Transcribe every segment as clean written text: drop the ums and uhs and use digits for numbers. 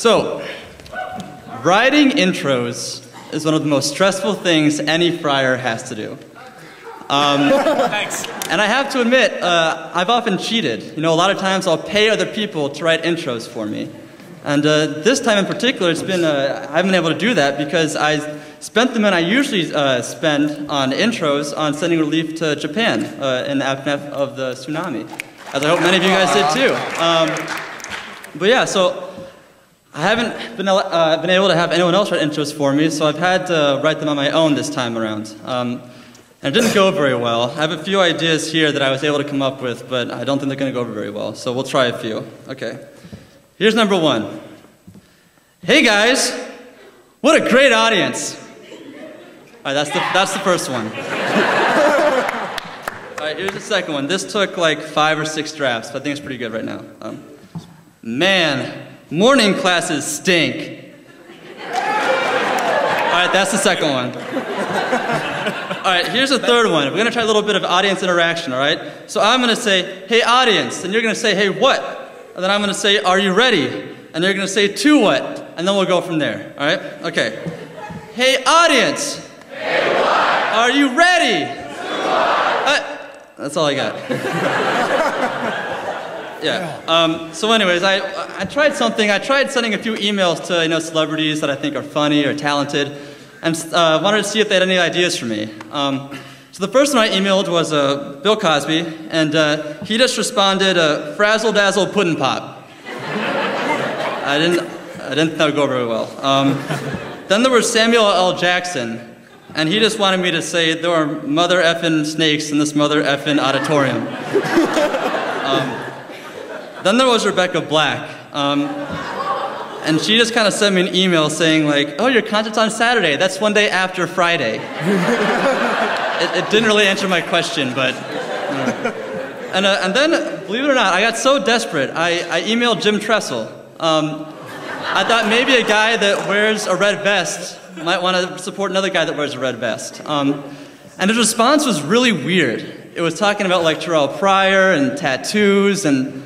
So, writing intros is one of the most stressful things any friar has to do. Thanks. And I have to admit, I've often cheated. You know, a lot of times I'll pay other people to write intros for me. And this time in particular, it's been, I haven't been able to do that because I spent the money I usually spend on intros on sending relief to Japan in the aftermath of the tsunami, as I hope many of you guys did too. But yeah, so I haven't been able to have anyone else write intros for me, so I've had to write them on my own this time around. And it didn't go very well. I have a few ideas here that I was able to come up with, but I don't think they're going to go over very well, so we'll try a few. Okay. Here's number one. Hey guys, what a great audience. All right, that's the first one. All right, here's the second one. This took like 5 or 6 drafts, but I think it's pretty good right now. Man, morning classes stink. All right, that's the second one. All right, here's the third one. We're going to try a little bit of audience interaction, all right? So I'm going to say, hey audience, and you're going to say, hey what? And then I'm going to say, are you ready? And they're going to say, to what? And then we'll go from there, all right? Okay. Hey audience. Hey what? Are you ready? To what? That's all I got. Yeah. So anyways, I tried something. I tried sending a few emails to celebrities that I think are funny or talented, and wanted to see if they had any ideas for me. So the first one I emailed was Bill Cosby, and he just responded, "Frazzle dazzle puddin' pop." I didn't think that would go very well. Then there was Samuel L. Jackson, and he just wanted me to say there are mother effing snakes in this mother effing auditorium. Then there was Rebecca Black, and she just kind of sent me an email saying like, "Oh, your content's on Saturday. That's one day after Friday." It didn't really answer my question, but. And then, believe it or not, I got so desperate. I emailed Jim Tressel. I thought maybe a guy that wears a red vest might want to support another guy that wears a red vest. And his response was really weird. It was talking about like Terrell Pryor and tattoos, and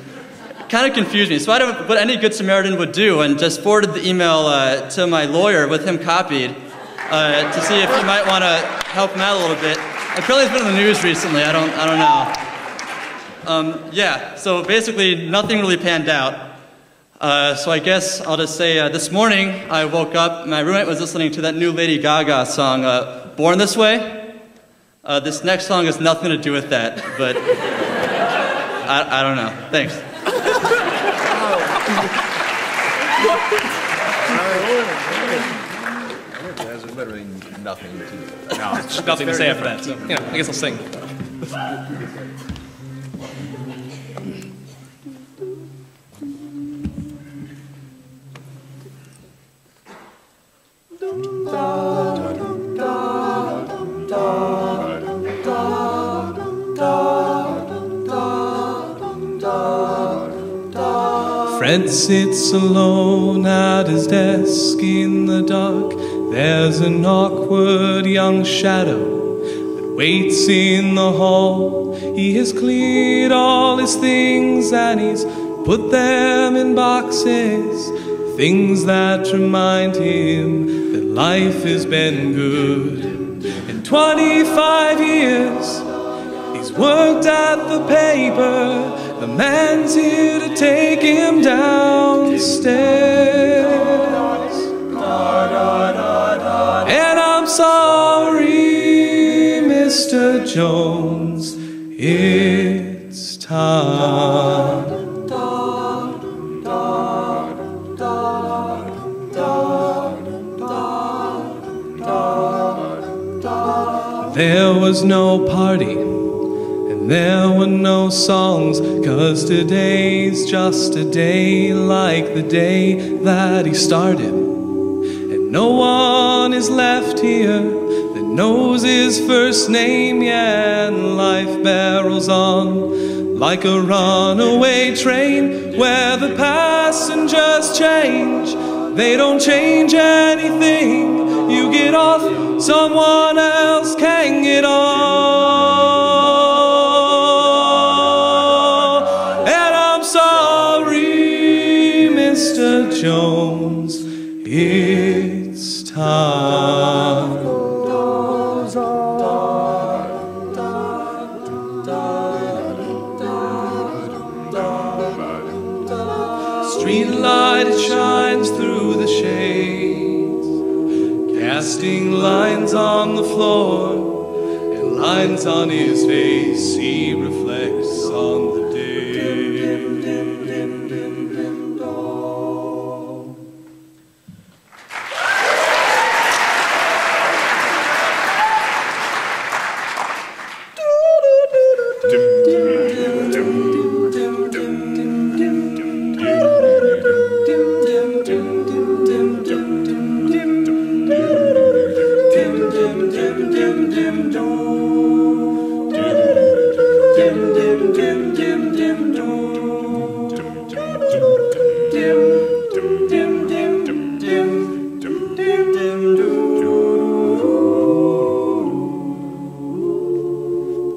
it kind of confused me. So I did what any good Samaritan would do and just forwarded the email to my lawyer with him copied to see if he might want to help him out a little bit. Apparently it's been in the news recently. I don't know. Yeah, so basically nothing really panned out. So I guess I'll just say this morning I woke up, my roommate was listening to that new Lady Gaga song, Born This Way. This next song has nothing to do with that, but I don't know. Thanks. There's literally nothing to do. No, there's nothing to say after that, so, I guess I'll sing. Fred sits alone at his desk in the dark. There's an awkward young shadow that waits in the hall. He has cleared all his things and he's put them in boxes. Things that remind him that life has been good. In 25 years, he's worked at the paper. The man's here to take him downstairs. And I'm sorry, Mr. Jones, it's time. There was no party, and there were no songs, 'cause today's just a day like the day that he started. And no one is left here that knows his first name, yeah, and life barrels on like a runaway train where the passengers change. They don't change anything. You get off, someone else can get on. And I'm sorry, Mr. Jones, it's time. Street light, it shines through the shades, casting lines on the floor and lines on his face he reflects on the day.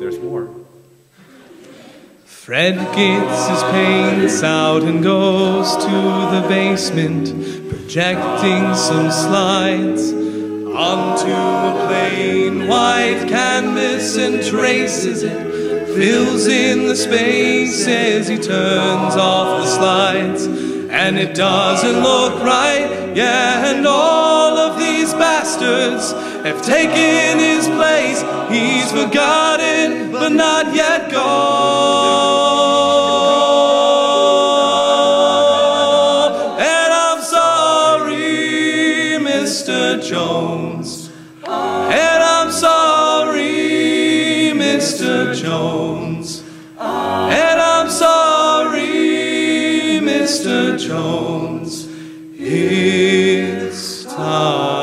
There's more. Fred gets his paints out and goes to the basement, projecting some slides onto a plain white canvas and traces it, fills in the spaces. He turns off the slides and it doesn't look right, yeah, and all of these bastards have taken his place. He's forgotten but not yet gone. And I'm sorry, Mr. Jones, and I'm sorry, Mr. Jones, and I'm sorry, Mr. Jones, it's time.